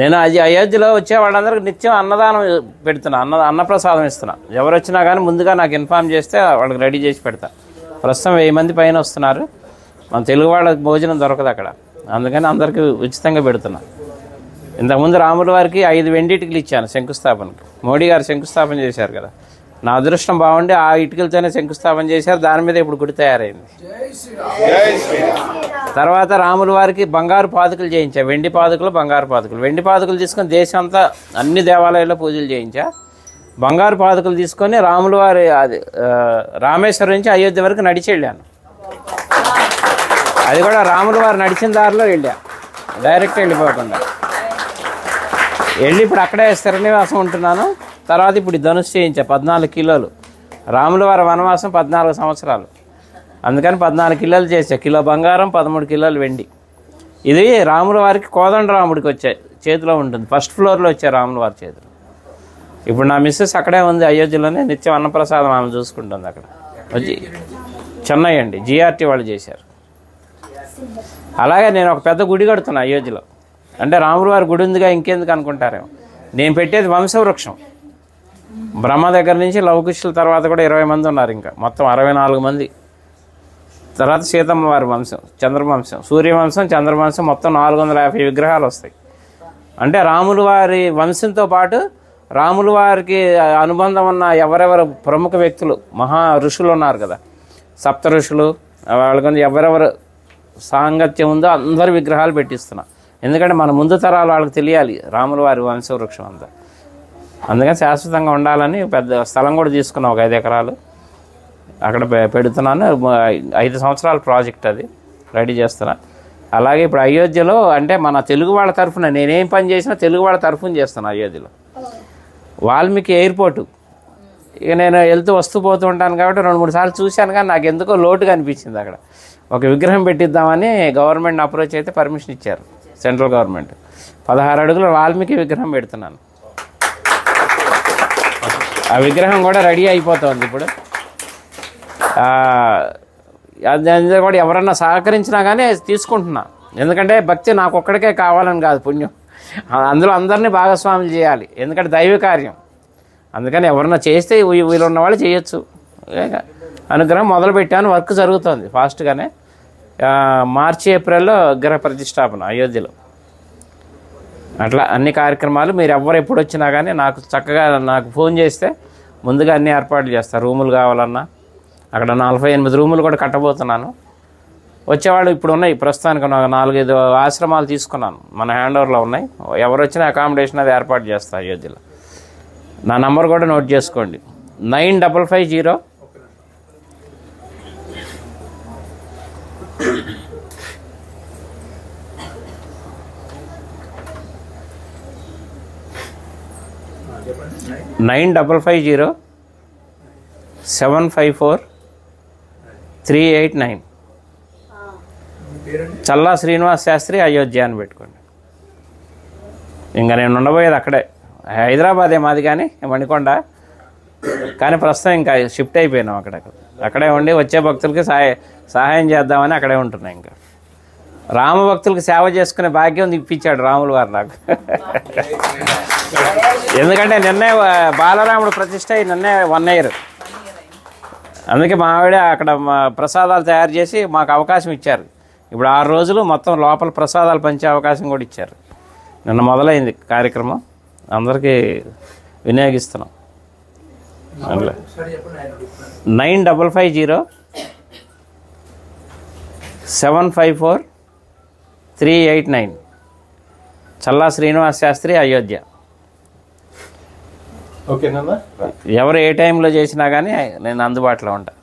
నేను అది అయోధ్యలో వచ్చే వాళ్ళందరికీ నిత్యం అన్నదానం పెడుతున్నా, అన్నప్రసాదం ఇస్తున్నా. ఎవరు వచ్చినా కానీ ముందుగా నాకు ఇన్ఫార్మ్ చేస్తే వాళ్ళకి రెడీ చేసి పెడతా. ప్రస్తుతం 1000 మంది పైన వస్తున్నారు. మన తెలుగు వాళ్ళకి భోజనం దొరకదు అక్కడ, అందుకని అందరికీ ఉచితంగా పెడుతున్నా. ఇంతకుముందు రాముల వారికి 5 వెండి ఇటుకలు ఇచ్చాను శంకుస్థాపనకి. మోడీ గారు శంకుస్థాపన చేశారు కదా, నా అదృష్టం బాగుండి ఆ ఇటుకలతోనే శంకుస్థాపన చేశారు. దాని మీద ఇప్పుడు గుడి తయారైంది. తర్వాత రాముల వారికి బంగారు పాదుకలు చేయించా, వెండి పాదుకలు బంగారు పాదుకలు. వెండి పాదుకలు తీసుకొని దేశం అంతా అన్ని దేవాలయాల్లో పూజలు చేయించా. బంగారు పాదుకలు తీసుకొని రాముల వారి అది రామేశ్వరం నుంచి అయోధ్య వరకు నడిచి వెళ్ళాను. అది కూడా రాముల వారు నడిచిన దారిలో వెళ్ళా, డైరెక్ట్ వెళ్ళిపోకుండా వెళ్ళి ఇప్పుడు అక్కడే స్థిరనివాసం ఉంటున్నాను. తర్వాత ఇప్పుడు ధనుసు చేయించా 14 కిలోలు. రాముల వారి వనవాసం 14 సంవత్సరాలు, అందుకని 14 కిలోలు చేసా. కిలో బంగారం 13 కిలోలు వెండి. ఇది రాముల వారికి కోదండరాముడికి వచ్చాయి చేతిలో ఉంటుంది, ఫస్ట్ ఫ్లోర్లో వచ్చాయి రాముల వారి చేతిలో. ఇప్పుడు నా మిస్సెస్ అక్కడే ఉంది అయోధ్యలోనే, నిత్యం అన్నప్రసాదం ఆమె చూసుకుంటుంది అక్కడ. వచ్చి చెన్నై అండి, జిఆర్టీ వాళ్ళు చేశారు. అలాగే నేను ఒక పెద్ద గుడి కడుతున్నా అయోధ్యలో. అంటే రాముల వారి గుడి ఉందిగా ఇంకెందుకు అనుకుంటారేమో. నేను పెట్టేది వంశవృక్షం. బ్రహ్మ దగ్గర నుంచి లవకుశుల తర్వాత కూడా 20 మంది ఉన్నారు, ఇంకా మొత్తం 64 మంది. తర్వాత సీతమ్మ వారి వంశం, చంద్రవంశం, సూర్యవంశం, చంద్రవంశం, మొత్తం 450 విగ్రహాలు వస్తాయి. అంటే రాముల వారి వంశంతో పాటు రాముల వారికి అనుబంధం ఉన్న ఎవరెవరు ప్రముఖ వ్యక్తులు, మహా ఋషులు ఉన్నారు కదా, సప్త ఋషులు, వాళ్ళకి ఎవరెవరు సాంగత్యం ఉందో అందరి విగ్రహాలు పెట్టిస్తున్నా. ఎందుకంటే మన ముందు తరాలు వాళ్ళకి తెలియాలి రాముల వారి వంశవృక్షం అంతా. అందుకని శాశ్వతంగా ఉండాలని పెద్ద స్థలం కూడా తీసుకున్నాం, ఒక 5 ఎకరాలు అక్కడ పెడుతున్నాను. 5 సంవత్సరాల ప్రాజెక్ట్ అది, రెడీ చేస్తున్నా. అలాగే ఇప్పుడు అయోధ్యలో అంటే మన తెలుగు వాళ్ళ తరఫున నేనేం పని చేసినా తెలుగు వాళ్ళ తరఫున చేస్తాను. అయోధ్యలో వాల్మీకి ఎయిర్పోర్టు, ఇక నేను వెళ్తూ వస్తూ పోతూ ఉంటాను కాబట్టి 2-3 సార్లు చూశాను, కానీ నాకు ఎందుకో లోటుగా అనిపించింది. అక్కడ ఒక విగ్రహం పెట్టిద్దామని గవర్నమెంట్ అప్రోచ్ అయితే పర్మిషన్ ఇచ్చారు, సెంట్రల్ గవర్నమెంట్. 16 అడుగుల వాల్మీకి విగ్రహం పెడుతున్నాను. ఆ విగ్రహం కూడా రెడీ అయిపోతుంది ఇప్పుడు. అది కూడా ఎవరన్నా సహకరించినా కానీ తీసుకుంటున్నా. ఎందుకంటే భక్తి నాకు ఒక్కడికే కావాలని కాదు, పుణ్యం అందులో అందరినీ భాగస్వాములు చేయాలి, ఎందుకంటే దైవ కార్యం. అందుకని ఎవరన్నా చేస్తే వీళ్ళున్న వాళ్ళు చేయొచ్చు. అనుగ్రహం మొదలుపెట్టాను, వర్క్ జరుగుతుంది ఫాస్ట్గానే. మార్చి ఏప్రిల్లో విగ్రహ ప్రతిష్టాపన అయోధ్యలో. అట్లా అన్ని కార్యక్రమాలు మీరు ఎవరు ఎప్పుడు వచ్చినా కానీ నాకు చక్కగా నాకు ఫోన్ చేస్తే ముందుగా అన్ని ఏర్పాట్లు చేస్తారు. రూములు కావాలన్నా అక్కడ 48 రూములు కూడా కట్టబోతున్నాను. వచ్చేవాళ్ళు ఇప్పుడు ఉన్నాయి, ప్రస్తుతానికి 4-5 ఆశ్రమాలు తీసుకున్నాను, మన హ్యాండ్ ఓవర్లో ఉన్నాయి. ఎవరు వచ్చినా అకామిడేషన్ అది ఏర్పాటు చేస్తా అయోధ్యలో. నా నంబర్ కూడా నోట్ చేసుకోండి, 9550 9550 754 389. చల్లా శ్రీనివాస్ శాస్త్రి అయోధ్య అని పెట్టుకోండి. ఇంకా నేను ఉండబోయేది అక్కడే, హైదరాబాదే మాది కానీ మణికొండ, కానీ ప్రస్తుతం ఇంకా షిఫ్ట్ అయిపోయినాం అక్కడే ఉండి వచ్చే భక్తులకి సహాయం చేద్దామని అక్కడే ఉంటున్నాయి. ఇంకా రామ భక్తులకు సేవ చేసుకునే భాగ్యం ఇప్పించాడు రాముల వారు నాకు. ఎందుకంటే నిన్నే బాలరాముడు ప్రతిష్ట నిన్నే 1 year. అందుకే మా ఆవిడ అక్కడ ప్రసాదాలు తయారు చేసి మాకు అవకాశం ఇచ్చారు. ఇప్పుడు 6 రోజులు మొత్తం లోపల ప్రసాదాలు పంచే అవకాశం కూడా ఇచ్చారు. నిన్న మొదలైంది కార్యక్రమం, అందరికీ వినియోగిస్తున్నాం. 9550 754 389. చల్లా శ్రీనివాస్ శాస్త్రి అయోధ్య. ఓకేనా? ఎవరు ఏ టైంలో చేసినా కానీ నేను అందుబాటులో ఉంటాను.